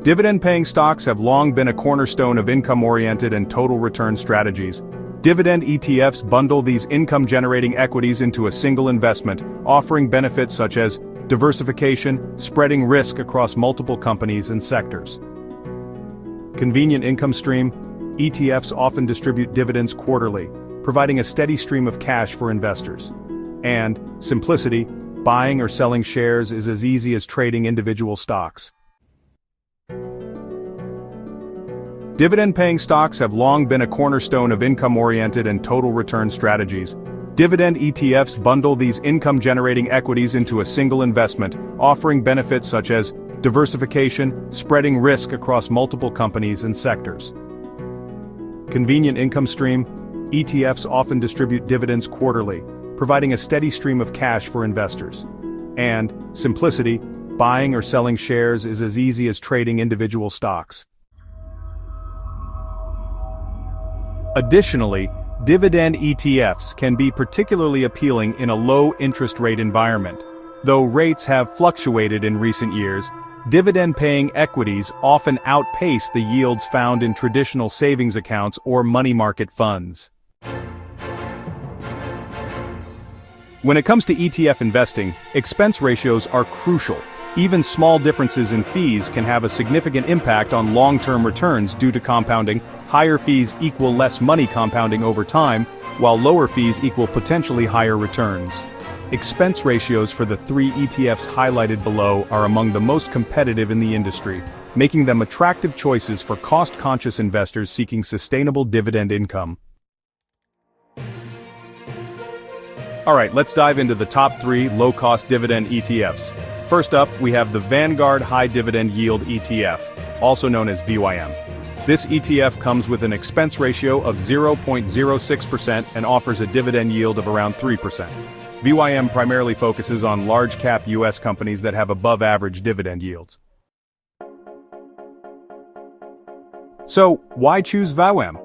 Dividend-paying stocks have long been a cornerstone of income-oriented and total return strategies. Dividend ETFs bundle these income-generating equities into a single investment, offering benefits such as diversification, spreading risk across multiple companies and sectors. Convenient income stream. ETFs often distribute dividends quarterly, providing a steady stream of cash for investors. And simplicity. Buying or selling shares is as easy as trading individual stocks. Dividend-paying stocks have long been a cornerstone of income-oriented and total return strategies. Dividend ETFs bundle these income-generating equities into a single investment, offering benefits such as diversification, spreading risk across multiple companies and sectors. Convenient income stream. ETFs often distribute dividends quarterly, providing a steady stream of cash for investors. And simplicity. Buying or selling shares is as easy as trading individual stocks. Additionally, dividend ETFs can be particularly appealing in a low-interest rate environment. Though rates have fluctuated in recent years, dividend-paying equities often outpace the yields found in traditional savings accounts or money market funds. When it comes to ETF investing, expense ratios are crucial. Even small differences in fees can have a significant impact on long-term returns due to compounding. Higher fees equal less money compounding over time, while lower fees equal potentially higher returns. Expense ratios for the three ETFs highlighted below are among the most competitive in the industry, making them attractive choices for cost-conscious investors seeking sustainable dividend income. Alright, let's dive into the top 3 low-cost dividend ETFs. First up, we have the Vanguard High Dividend Yield ETF, also known as VYM. This ETF comes with an expense ratio of 0.06% and offers a dividend yield of around 3%. VYM primarily focuses on large-cap U.S. companies that have above-average dividend yields. So, why choose VYM?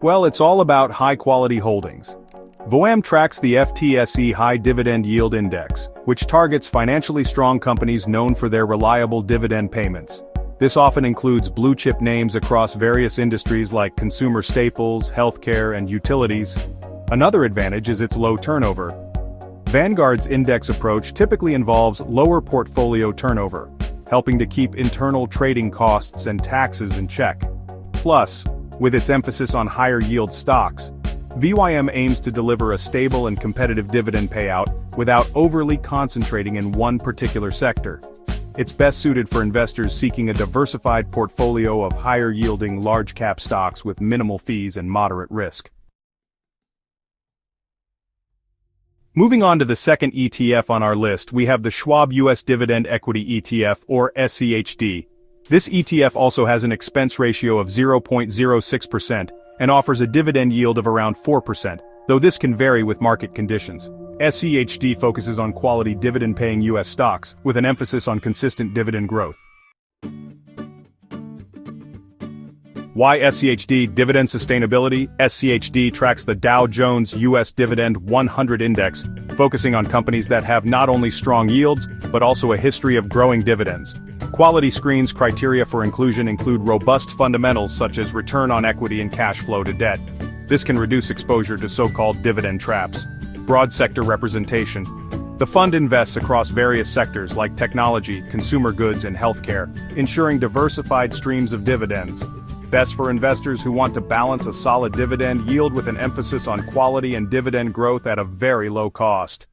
Well, it's all about high-quality holdings. VYM tracks the FTSE High Dividend Yield Index, which targets financially strong companies known for their reliable dividend payments. This often includes blue-chip names across various industries like consumer staples, healthcare, and utilities. Another advantage is its low turnover. Vanguard's index approach typically involves lower portfolio turnover, helping to keep internal trading costs and taxes in check. Plus, with its emphasis on higher-yield stocks, VYM aims to deliver a stable and competitive dividend payout without overly concentrating in one particular sector. It's best suited for investors seeking a diversified portfolio of higher-yielding large-cap stocks with minimal fees and moderate risk. Moving on to the second ETF on our list, we have the Schwab US Dividend Equity ETF, or SCHD. This ETF also has an expense ratio of 0.06% and offers a dividend yield of around 4%, though this can vary with market conditions. SCHD focuses on quality dividend-paying U.S. stocks, with an emphasis on consistent dividend growth. Why SCHD? Dividend sustainability. SCHD tracks the Dow Jones U.S. Dividend 100 Index, focusing on companies that have not only strong yields, but also a history of growing dividends. Quality screens criteria for inclusion include robust fundamentals such as return on equity and cash flow to debt. This can reduce exposure to so-called dividend traps. Broad sector representation. The fund invests across various sectors like technology, consumer goods, and healthcare, ensuring diversified streams of dividends. Best for investors who want to balance a solid dividend yield with an emphasis on quality and dividend growth at a very low cost.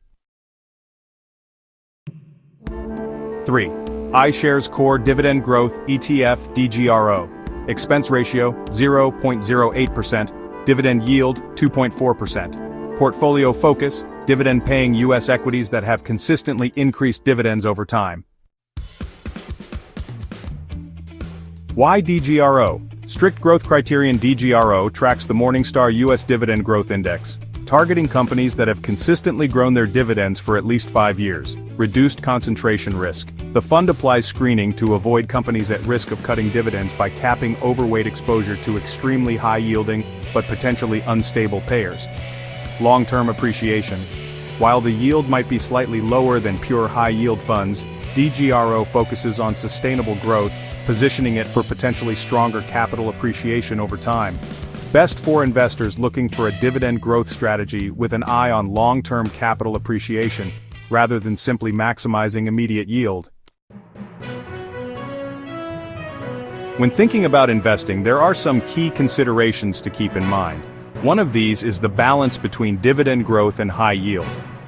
3. iShares Core Dividend Growth ETF DGRO. Expense ratio 0.08%. Dividend yield 2.4%. Portfolio focus, dividend-paying U.S. equities that have consistently increased dividends over time. Why DGRO? Strict growth criterion DGRO tracks the Morningstar U.S. Dividend Growth Index, targeting companies that have consistently grown their dividends for at least 5 years. Reduced concentration risk. The fund applies screening to avoid companies at risk of cutting dividends by capping overweight exposure to extremely high-yielding, but potentially unstable payers. Long-term appreciation. While the yield might be slightly lower than pure high-yield funds, DGRO focuses on sustainable growth, positioning it for potentially stronger capital appreciation over time. Best for investors looking for a dividend growth strategy with an eye on long-term capital appreciation, rather than simply maximizing immediate yield. When thinking about investing, there are some key considerations to keep in mind. One of these is the balance between dividend growth and high yield.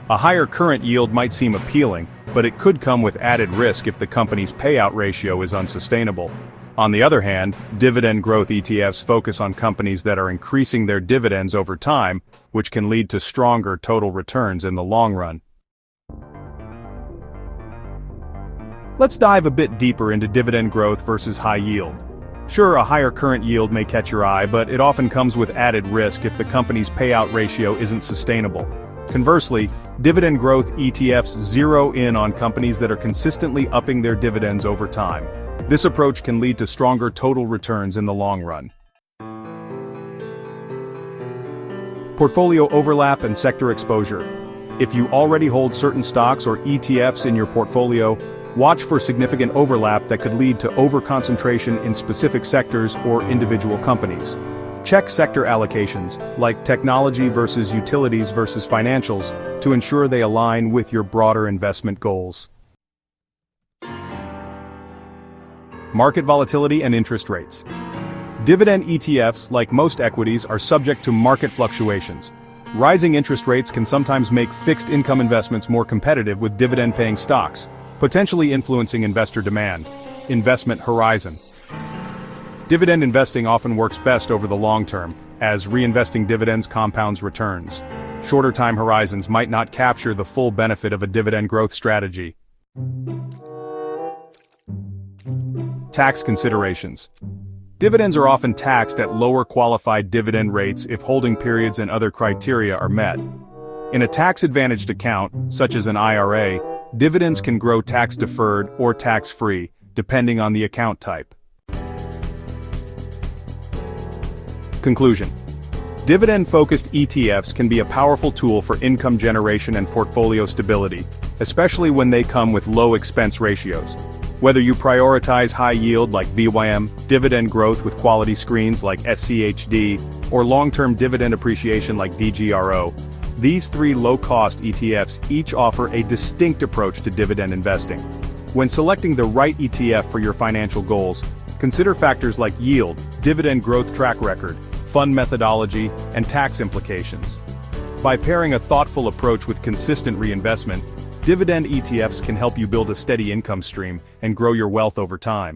A higher current yield might seem appealing, but it could come with added risk if the company's payout ratio is unsustainable. On the other hand, dividend growth ETFs focus on companies that are increasing their dividends over time, which can lead to stronger total returns in the long run. Let's dive a bit deeper into dividend growth versus high yield. Sure, a higher current yield may catch your eye, but it often comes with added risk if the company's payout ratio isn't sustainable. Conversely, dividend growth ETFs zero in on companies that are consistently upping their dividends over time. This approach can lead to stronger total returns in the long run. Portfolio overlap and sector exposure. If you already hold certain stocks or ETFs in your portfolio, watch for significant overlap that could lead to overconcentration in specific sectors or individual companies. Check sector allocations, like technology versus utilities versus financials, to ensure they align with your broader investment goals. Market volatility and interest rates. Dividend ETFs, like most equities, are subject to market fluctuations. Rising interest rates can sometimes make fixed income investments more competitive with dividend-paying stocks, potentially influencing investor demand. Investment horizon. Dividend investing often works best over the long term, as reinvesting dividends compounds returns. Shorter time horizons might not capture the full benefit of a dividend growth strategy. Tax considerations. Dividends are often taxed at lower qualified dividend rates if holding periods and other criteria are met. In a tax-advantaged account, such as an IRA, dividends can grow tax-deferred or tax-free, depending on the account type. Conclusion. Dividend-focused ETFs can be a powerful tool for income generation and portfolio stability, especially when they come with low expense ratios. Whether you prioritize high yield like VYM, dividend growth with quality screens like SCHD, or long-term dividend appreciation like DGRO, these three low-cost ETFs each offer a distinct approach to dividend investing. When selecting the right ETF for your financial goals, consider factors like yield, dividend growth track record, fund methodology, and tax implications. By pairing a thoughtful approach with consistent reinvestment, dividend ETFs can help you build a steady income stream and grow your wealth over time.